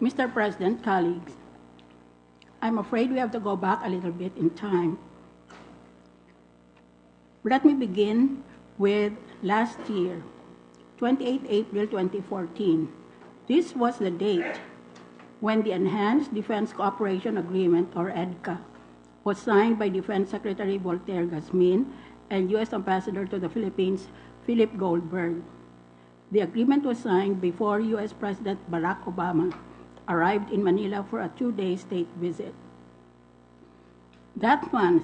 Mr. President, colleagues, I'm afraid we have to go back a little bit in time. Let me begin with last year, 28 April 2014. This was the date when the Enhanced Defense Cooperation Agreement, or EDCA, was signed by Defense Secretary Voltaire Gasmin and U.S. Ambassador to the Philippines, Philip Goldberg. The agreement was signed before U.S. President Barack Obama arrived in Manila for a 2-day state visit. That month,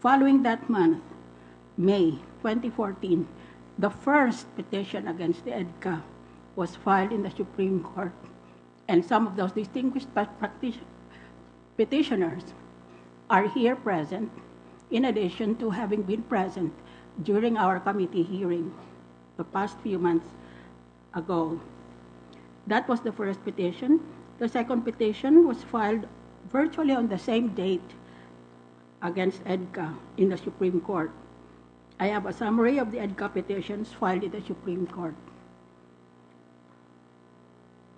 following that month, May 2014, the first petition against the EDCA was filed in the Supreme Court, and some of those distinguished petitioners are here present, in addition to having been present during our committee hearing the past few months ago. That was the first petition. The second petition was filed virtually on the same date against EDCA in the Supreme Court. I have a summary of the EDCA petitions filed in the Supreme Court.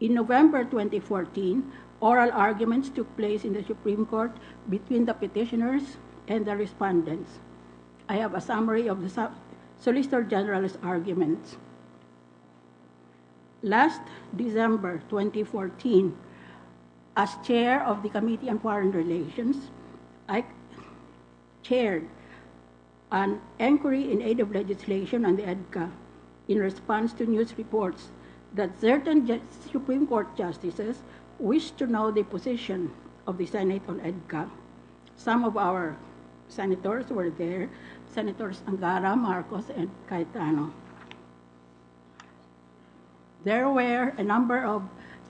In November 2014, oral arguments took place in the Supreme Court between the petitioners and the respondents. I have a summary of the Solicitor General's arguments. Last December 2014, as chair of the Committee on Foreign Relations, I chaired an inquiry in aid of legislation on the EDCA in response to news reports that certain Supreme Court justices wished to know the position of the Senate on EDCA. Some of our senators were there, Senators Angara, Marcos, and Cayetano. There were a number of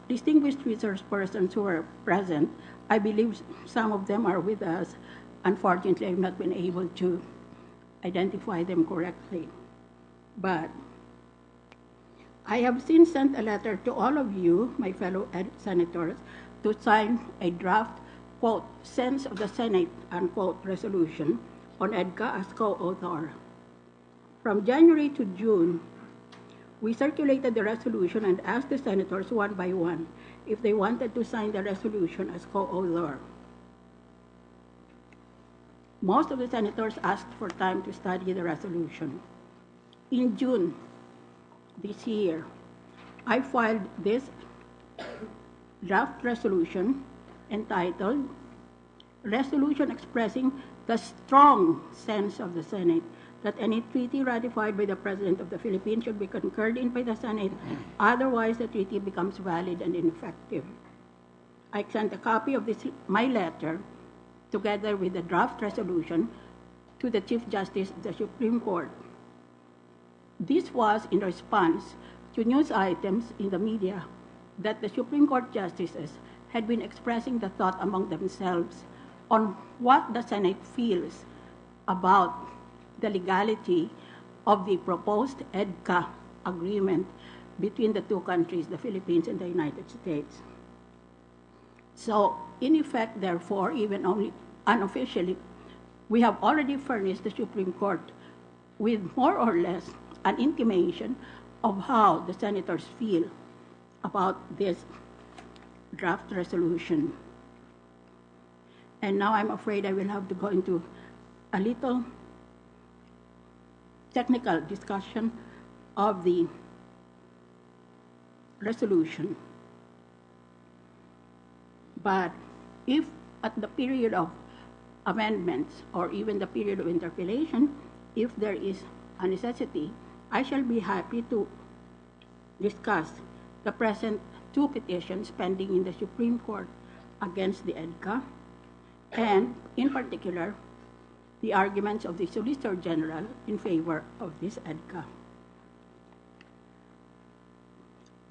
distinguished research persons who were present. I believe some of them are with us. Unfortunately, I've not been able to identify them correctly. But I have since sent a letter to all of you, my fellow senators, to sign a draft, quote, sense of the Senate, unquote, resolution on EDCA as co-author. From January to June, we circulated the resolution and asked the senators one by one if they wanted to sign the resolution as co-author. Most of the senators asked for time to study the resolution. In June this year, I filed this draft resolution entitled Resolution Expressing the Strong Sense of the Senate that any treaty ratified by the President of the Philippines should be concurred in by the Senate, otherwise the treaty becomes valid and ineffective. I sent a copy of my letter, together with the draft resolution, to the Chief Justice of the Supreme Court. This was in response to news items in the media that the Supreme Court justices had been expressing the thought among themselves on what the Senate feels about the legality of the proposed EDCA agreement between the two countries, the Philippines and the United States. So, in effect, therefore, even only unofficially, we have already furnished the Supreme Court with more or less an intimation of how the senators feel about this draft resolution. And now I'm afraid I will have to go into a little technical discussion of the resolution. But if at the period of amendments or even the period of interpellation, if there is a necessity, I shall be happy to discuss the present two petitions pending in the Supreme Court against the EDCA, and in particular, the arguments of the Solicitor General in favor of this EDCA.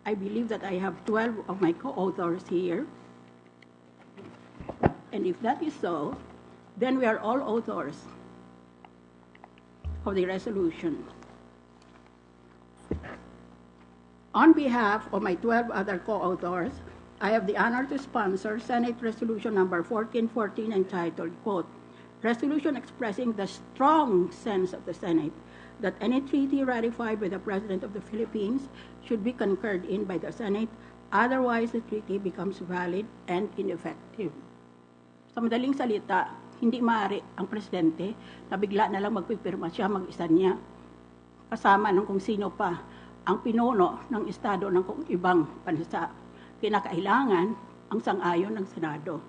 I believe that I have 12 of my co-authors here, and if that is so, then we are all authors of the resolution. On behalf of my 12 other co-authors, I have the honor to sponsor Senate Resolution number 1414 entitled, quote, Resolution expressing the strong sense of the Senate that any treaty ratified by the President of the Philippines should be concurred in by the Senate, Otherwise, the treaty becomes valid and ineffective. Sa madaling salita, hindi maaari ang presidente na bigla na lang magpipirma siya mag-isa niya kasama ng kung sino pa ang pinuno ng estado ng kung ibang bansa. Kinakailangan ang sang-ayon ng Senado.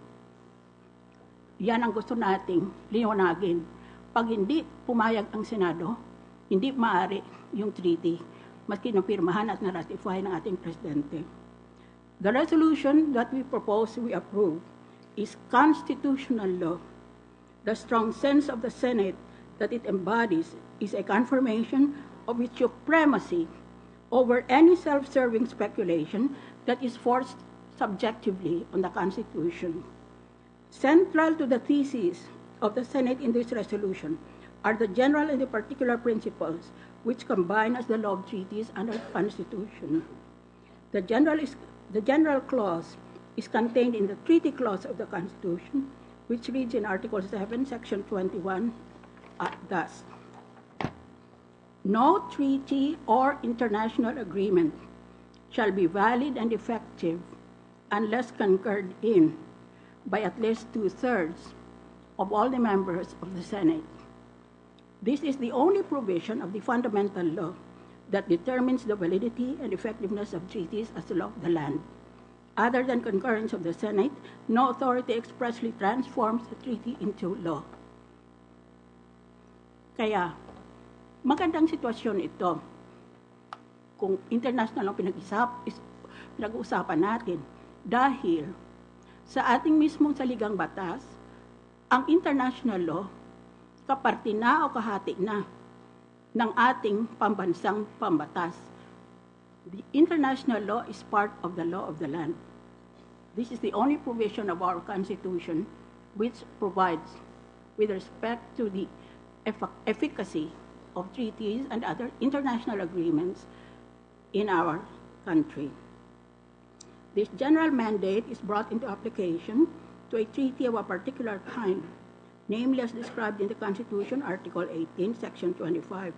Yan ang gusto nating liwanagin. Pag hindi pumayag ang Senado, hindi maaari yung treaty, maski napirmahan at na-ratify ng ating presidente. The resolution that we propose we approve is constitutional law. The strong sense of the Senate that it embodies is a confirmation of its supremacy over any self-serving speculation that is forced subjectively on the Constitution. Central to the thesis of the Senate in this resolution are the general and the particular principles which combine as the law of treaties under the Constitution. The general clause is contained in the treaty clause of the Constitution, which reads in Article 7, Section 21, thus: No treaty or international agreement shall be valid and effective unless concurred in by at least 2/3 of all the members of the Senate. This is the only provision of the fundamental law that determines the validity and effectiveness of treaties as the law of the land. Other than concurrence of the Senate, no authority expressly transforms the treaty into law. Kaya, magandang sitwasyon ito kung international ang pinag-uusapan natin dahil sa ating mismong saligang batas, ang international law kaparte na o kahati na ng ating pambansang pambatas. The international law is part of the law of the land. This is the only provision of our Constitution which provides with respect to the efficacy of treaties and other international agreements in our country. This general mandate is brought into application to a treaty of a particular kind, namely as described in the Constitution, Article 18, Section 25,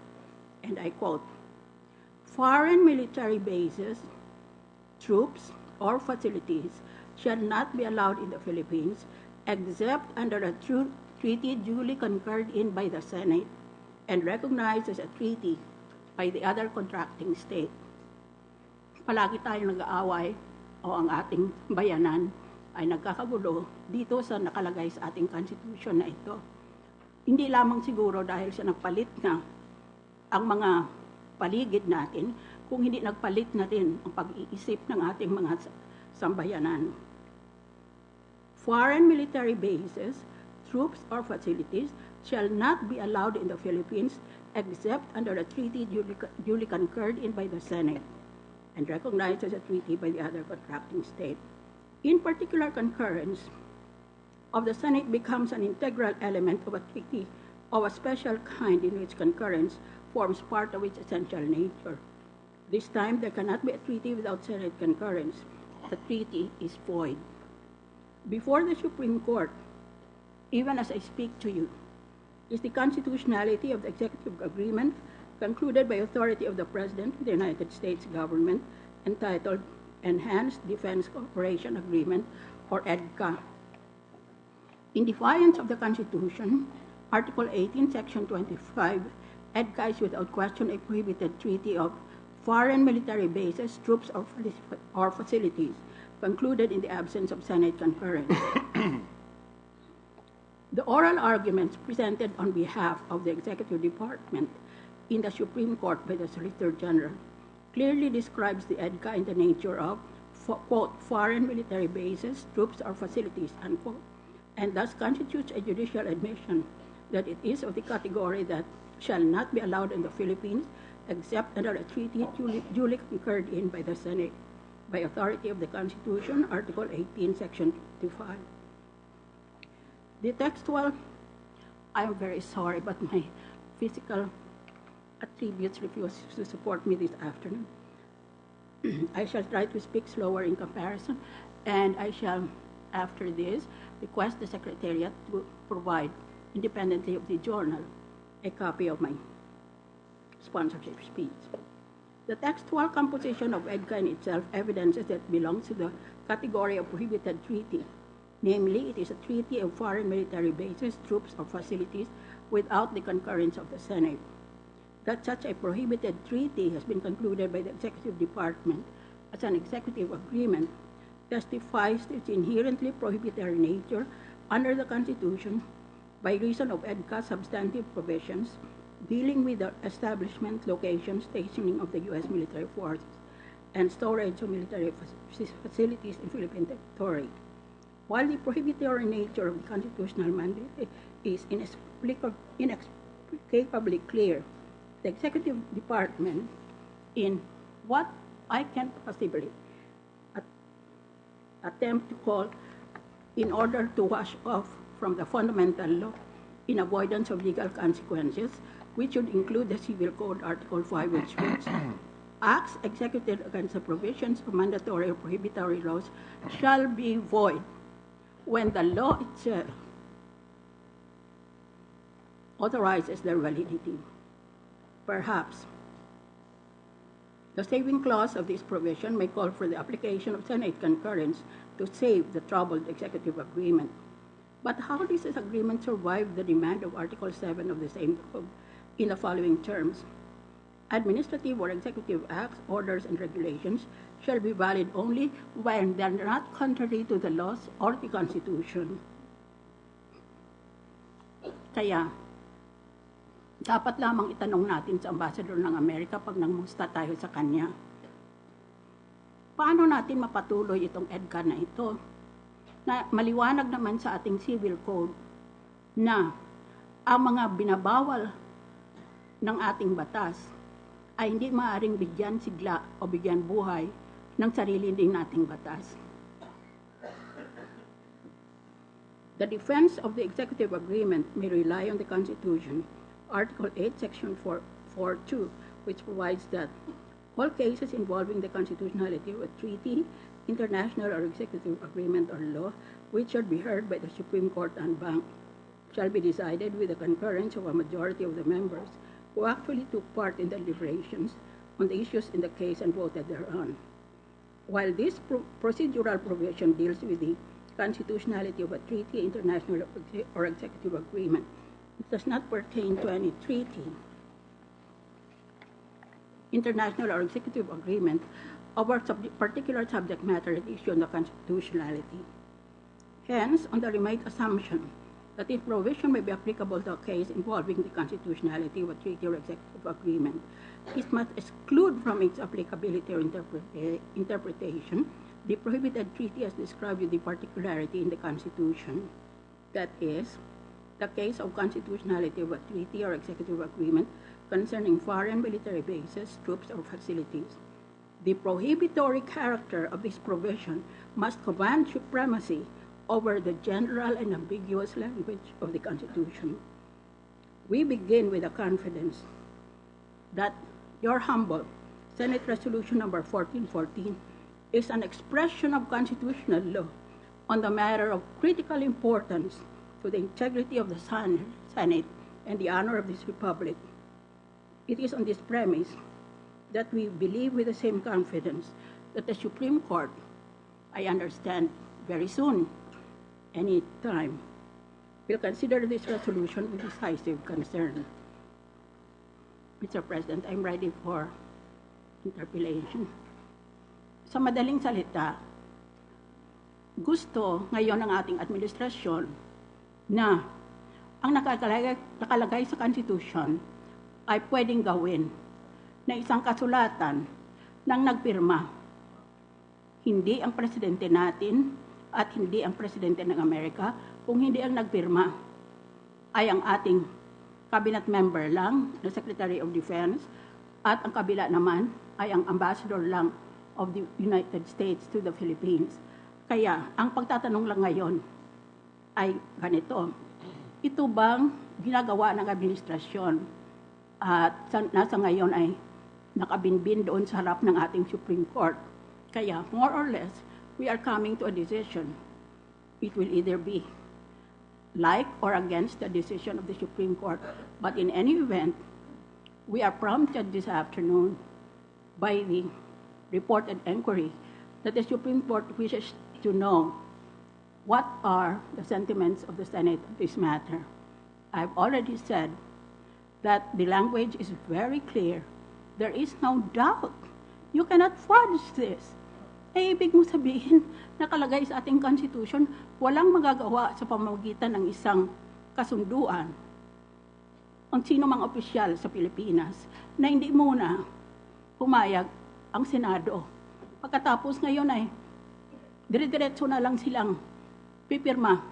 and I quote, "Foreign military bases, troops, or facilities shall not be allowed in the Philippines except under a treaty duly concurred in by the Senate and recognized as a treaty by the other contracting state." Palagi tayo nag-aaway o ang ating bayanan ay nagkakagulo dito sa nakalagay sa ating Constitution na ito. Hindi lamang siguro dahil sa nagpalit na ang mga paligid natin, kung hindi nagpalit na din ang pag-iisip ng ating mga sambayanan. Foreign military bases, troops, or facilities shall not be allowed in the Philippines except under a treaty duly concurred in by the Senate and recognized as a treaty by the other contracting state. In particular, concurrence of the Senate becomes an integral element of a treaty of a special kind in which concurrence forms part of its essential nature. This time, there cannot be a treaty without Senate concurrence. The treaty is void. Before the Supreme Court, even as I speak to you, is the constitutionality of the executive agreement concluded by authority of the President of the United States government entitled Enhanced Defense Cooperation Agreement, or EDCA. In defiance of the Constitution, Article 18, Section 25, EDCA is without question a prohibited treaty of foreign military bases, troops, or facilities concluded in the absence of Senate concurrence. The oral arguments presented on behalf of the Executive Department in the Supreme Court by the Solicitor General clearly describes the EDCA in the nature of, quote, foreign military bases, troops, or facilities, unquote, and thus constitutes a judicial admission that it is of the category that shall not be allowed in the Philippines except under a treaty duly concurred in by the Senate by authority of the Constitution, Article 18, Section 25. The textual, I'm very sorry, but my physical attributes refuse to support me this afternoon. I shall try to speak slower in comparison, and I shall, after this, request the Secretariat to provide, independently of the journal, a copy of my sponsorship speech. The textual composition of EDCA in itself evidences that it belongs to the category of prohibited treaty. Namely, it is a treaty of foreign military bases, troops, or facilities without the concurrence of the Senate. That such a prohibited treaty has been concluded by the Executive Department as an executive agreement testifies to its inherently prohibitory nature under the Constitution by reason of EDCA's substantive provisions dealing with the establishment, location, stationing of the U.S. military forces, and storage of military facilities in Philippine territory. While the prohibitory nature of the constitutional mandate is inexplicably clear, the Executive Department, in what I can possibly attempt to call in order to wash off from the fundamental law in avoidance of legal consequences, which would include the Civil Code Article 5, which states, acts executed against the provisions of mandatory or prohibitory laws shall be void when the law itself authorizes their validity. Perhaps the saving clause of this provision may call for the application of Senate concurrence to save the troubled executive agreement. But how does this agreement survive the demand of Article 7 of the same code in the following terms? Administrative or executive acts, orders, and regulations shall be valid only when they are not contrary to the laws or the Constitution. Kaya, dapat lamang itanong natin sa Ambassador ng Amerika pag nangmusta tayo sa kanya, paano natin mapatuloy itong EDCA na ito? Na maliwanag naman sa ating civil code na ang mga binabawal ng ating batas ay hindi maaaring bigyan sigla o bigyan buhay ng sarili din nating batas. The defense of the executive agreement may rely on the Constitution, Article 8, Section 4.2, which provides that all cases involving the constitutionality of a treaty, international or executive agreement or law, which shall be heard by the Supreme Court en banc, shall be decided with the concurrence of a majority of the members who actually took part in the deliberations on the issues in the case and voted thereon. While this procedural provision deals with the constitutionality of a treaty, international or executive agreement, it does not pertain to any treaty, international or executive agreement over particular subject matter at issue on the constitutionality. Hence, on the remade assumption that if provision may be applicable to a case involving the constitutionality of a treaty or executive agreement, it must exclude from its applicability or interpretation the prohibited treaty as described with the particularity in the Constitution. That is, the case of constitutionality of a treaty or executive agreement concerning foreign military bases, troops, or facilities. The prohibitory character of this provision must command supremacy over the general and ambiguous language of the Constitution. We begin with the confidence that your humble Senate Resolution number 1414 is an expression of constitutional law on the matter of critical importance to the integrity of the Senate and the honor of this Republic. It is on this premise that we believe with the same confidence that the Supreme Court, I understand very soon, any time, will consider this resolution with decisive concern. Mr. President, I'm ready for interpellation. Sa madaling salita, gusto ngayon ng ating administrasyon na ang nakalagay sa Constitution ay pwedeng gawin na isang kasulatan ng nagpirma. Hindi ang presidente natin at hindi ang presidente ng Amerika, kung hindi ang nagpirma ay ang ating cabinet member lang, na Secretary of Defense, at ang kabila naman ay ang ambassador lang of the United States to the Philippines. Kaya, ang pagtatanong lang ngayon ay ganito. Ito bang ginagawa ng administrasyon at nasa ngayon ay nakabinbin doon sa harap ng ating Supreme Court? Kaya, more or less, we are coming to a decision. It will either be like or against the decision of the Supreme Court. But in any event, we are prompted this afternoon by the report and inquiry that the Supreme Court wishes to know what are the sentiments of the Senate on this matter. I've already said that the language is very clear. There is no doubt. You cannot fudge this. Ibig mo sabihin, nakalagay sa ating Constitution, walang magagawa sa pamamagitan ng isang kasunduan ang sino mang opisyal sa Pilipinas na hindi muna pumayag ang Senado. Pagkatapos ngayon ay dire-diretso na lang silang pipirma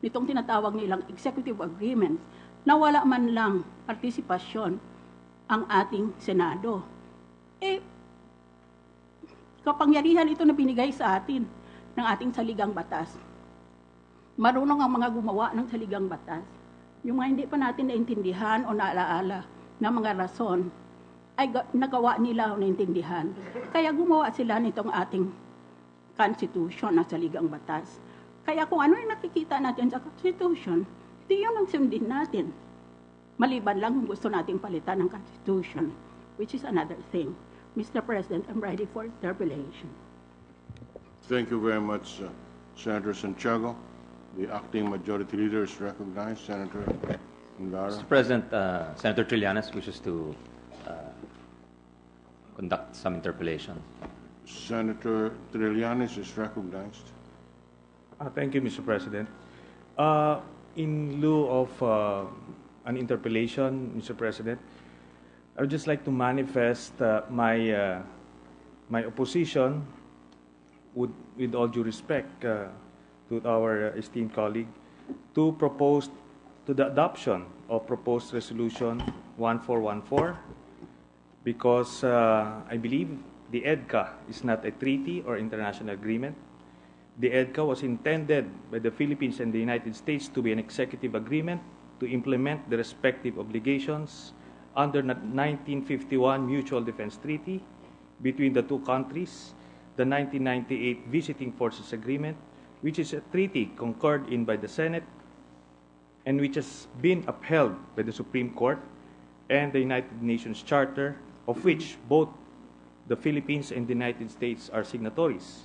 nitong tinatawag nilang executive agreement na wala man lang partisipasyon ang ating Senado. Kapangyarihan ito na binigay sa atin ng ating saligang batas. Marunong ang mga gumawa ng saligang batas. Yung mga hindi pa natin naintindihan o naalaala na mga rason, ay nagawa nila o naintindihan. Kaya gumawa sila nitong ating Constitution na saligang batas. Kaya kung ano yung nakikita natin sa Constitution, di yun ang sundin natin. Maliban lang kung gusto natin palitan ng Constitution, which is another thing. Mr. President, I'm ready for interpellation. Thank you very much, Senator Santiago. The acting majority leader is recognized. Senator Ngara. Mr. President, Senator Trillanes wishes to conduct some interpellation. Senator Trillanes is recognized. Thank you, Mr. President. In lieu of an interpellation, Mr. President, I would just like to manifest my opposition, with all due respect to our esteemed colleague, to the adoption of proposed resolution 1414, because I believe the EDCA is not a treaty or international agreement. The EDCA was intended by the Philippines and the United States to be an executive agreement to implement the respective obligations under the 1951 Mutual Defense Treaty between the two countries, the 1998 Visiting Forces Agreement, which is a treaty concurred in by the Senate and which has been upheld by the Supreme Court, and the United Nations Charter, of which both the Philippines and the United States are signatories.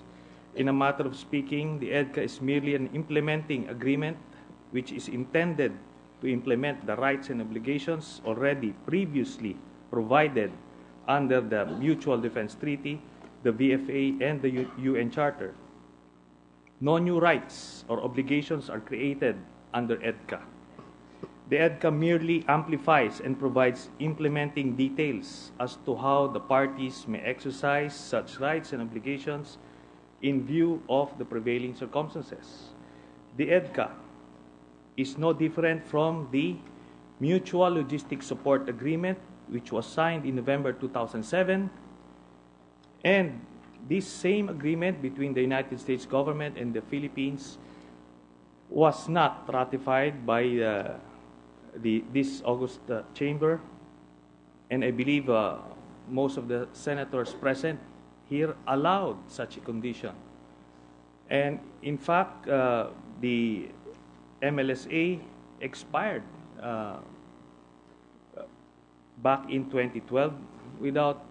In a matter of speaking, the EDCA is merely an implementing agreement which is intended to implement the rights and obligations already previously provided under the Mutual Defense Treaty, the VFA, and the UN Charter. No new rights or obligations are created under EDCA. The EDCA merely amplifies and provides implementing details as to how the parties may exercise such rights and obligations in view of the prevailing circumstances. The EDCA is no different from the Mutual Logistics Support Agreement, which was signed in November 2007, and this same agreement between the United States government and the Philippines was not ratified by this August chamber, and I believe most of the senators present here allowed such a condition. And in fact, the MLSA expired back in 2012 without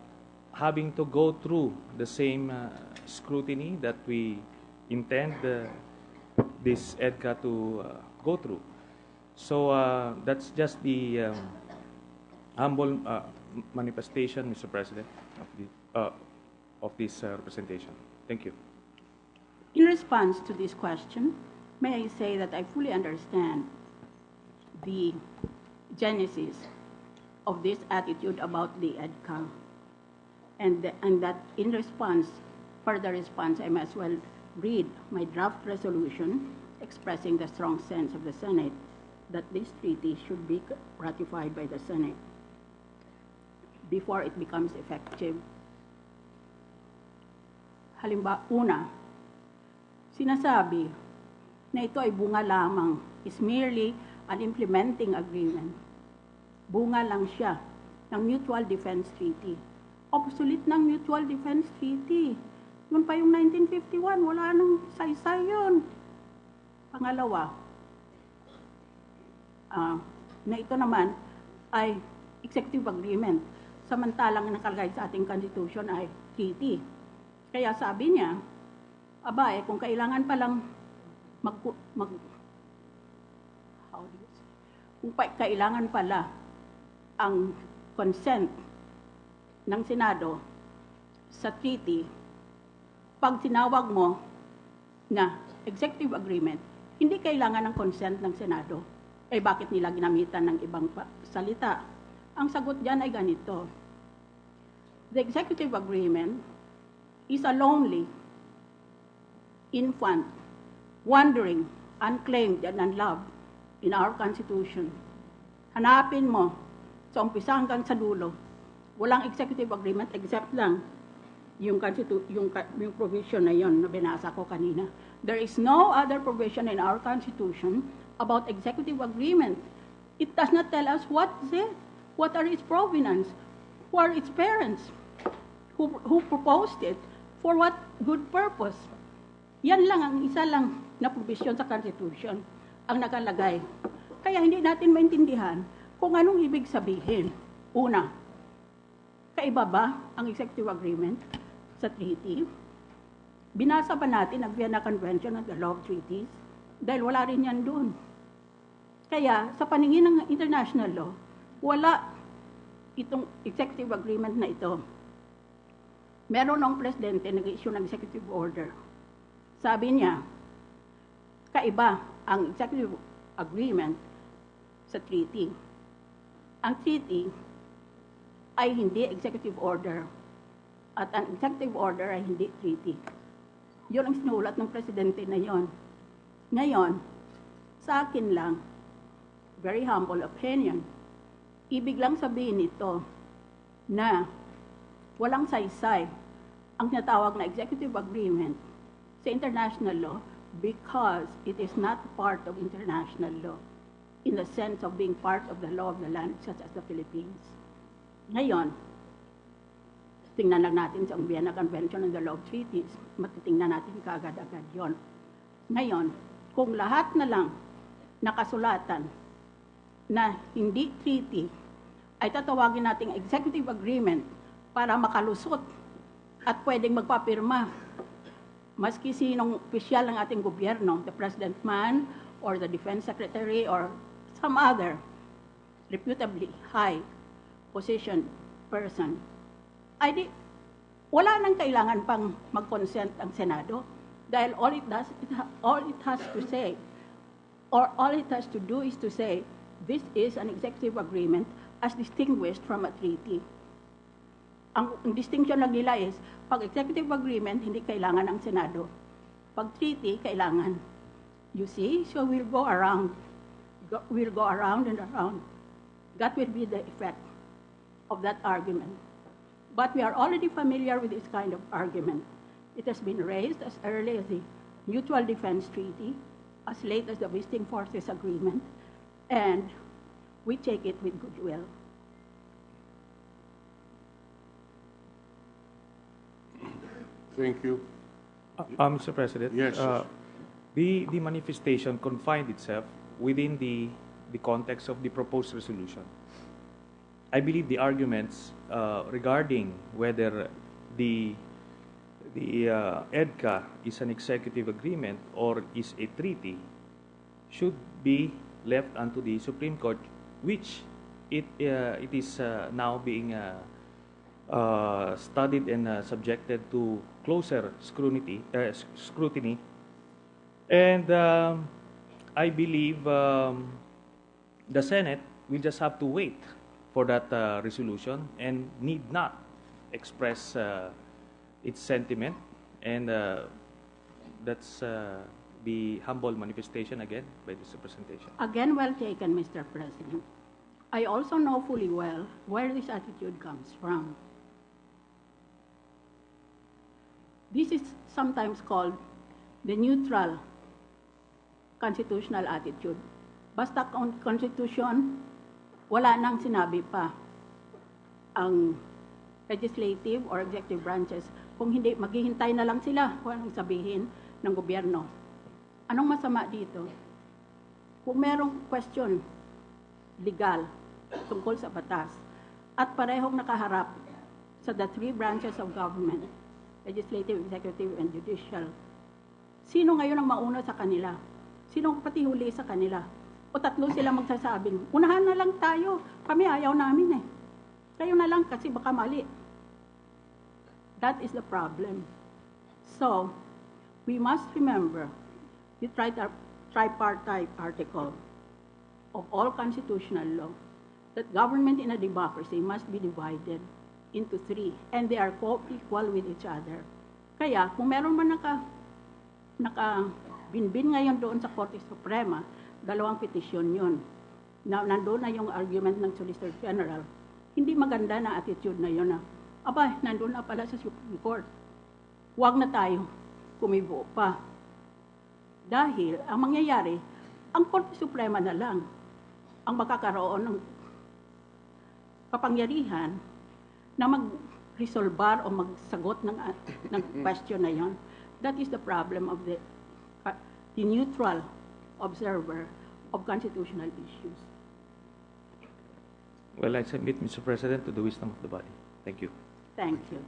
having to go through the same scrutiny that we intend this EDCA to go through. So that's just the humble manifestation, Mr. President, of this representation. Thank you. In response to this question, may I say that I fully understand the genesis of this attitude about the EDCA, and that in response, further response, I might as well read my draft resolution expressing the strong sense of the Senate that this treaty should be ratified by the Senate before it becomes effective. Halimbawa, una, sinasabi na ito ay bunga lamang, is merely an implementing agreement. Bunga lang siya ng Mutual Defense Treaty. Obsolete ng Mutual Defense Treaty. Yun pa yung 1951, wala nang saysay yun. Pangalawa, na ito naman ay executive agreement. samantalang nakalagay sa ating Constitution ay treaty. Kaya sabi niya, kung kailangan palang kung kailangan pala ang consent ng Senado sa treaty, pag tinawag mo na executive agreement, hindi kailangan ng consent ng Senado. Bakit nila ginamitan ng ibang salita? Ang sagot dyan ay ganito. The executive agreement is a lonely infant, wandering, unclaimed, and unloved in our Constitution. Hanapin mo sa umpisa hanggang sa dulo, walang executive agreement except lang yung provision na yon na binasa ko kanina. There is no other provision in our Constitution about executive agreement. It does not tell us what is it, what are its provenance, who are its parents, who proposed it, for what good purpose. Yan lang ang isa lang na provision sa Constitution ang nakalagay. Kaya hindi natin maintindihan kung anong ibig sabihin. Una, kaiba ba ang executive agreement sa treaty? Binasa ba natin ang Vienna Convention and the Law of Treaties? Dahil wala rin yan doon. Kaya sa paningin ng international law, wala itong executive agreement na ito. Meron ng presidente nag-issue ng executive order. Sabi niya, kaiba ang executive agreement sa treaty. Ang treaty ay hindi executive order at ang executive order ay hindi treaty. Yun ang sinulat ng presidente na yon. Ngayon, sa akin lang, very humble opinion, ibig lang sabihin ito na walang saysay ang tinatawag na executive agreement sa international law because it is not part of international law in the sense of being part of the law of the land such as the Philippines. Ngayon, tingnan lang natin sa Vienna Convention and the Law of Treaties, matitingnan natin kaagad-agad yon. Ngayon, kung lahat na lang nakasulatan na hindi treaty, ay tatawagin nating executive agreement para makalusot at pwedeng magpapirma maski sinong opisyal ng ating gobyerno, the President man or the Defense Secretary or some other reputably high position person, ay di, wala nang kailangan pang mag-consent ang Senado dahil all it has to say, or all it has to do is to say, this is an executive agreement as distinguished from a treaty. Ang distinction lang nila is, pag executive agreement, hindi kailangan ang Senado. Pag treaty, kailangan. You see? So we'll go around and around. That will be the effect of that argument. But we are already familiar with this kind of argument. It has been raised as early as the Mutual Defense Treaty, as late as the Visiting Forces Agreement, and we take it with goodwill. Thank you. Mr. President, Yes. the manifestation confined itself within the context of the proposed resolution. I believe the arguments regarding whether the EDCA is an executive agreement or is a treaty should be left unto the Supreme Court, which it is now being studied and subjected to closer scrutiny. And I believe the Senate will just have to wait for that resolution and need not express its sentiment. And that's the humble manifestation again by this representation. Again, well taken, Mr. President. I also know fully well where this attitude comes from. This is sometimes called the neutral constitutional attitude. Basta constitution, wala nang sinabi pa ang legislative or executive branches. Kung hindi, maghihintay na lang sila kung anong sabihin ng gobyerno. Anong masama dito? Kung merong question legal tungkol sa batas, at parehong nakaharap sa the three branches of government, legislative, executive, and judicial, sino ngayon ang mauna sa kanila? Sino ang patihuli sa kanila? O tatlo sila magsasabing, unahan na lang tayo, kami ayaw namin eh. Kayo na lang kasi baka mali. That is the problem. So, we must remember the tripartite article of all constitutional law that government in a democracy must be divided into three, and they are co-equal with each other. Kaya, kung meron man binbin ngayon doon sa Korte Suprema, 2 petisyon yun. Nandun na yung argument ng Solicitor General. Hindi maganda na attitude na yun na, aba, nandun na pala sa Supreme Court. Huwag na tayo kumibo pa. Dahil, ang mangyayari, ang Korte Suprema na lang ang makakaroon ng kapangyarihan na mag-resolbar o magsagot ng question na yon. That is the problem of the neutral observer of constitutional issues. Well, I submit, Mr. President, to the wisdom of the body. Thank you. Thank you.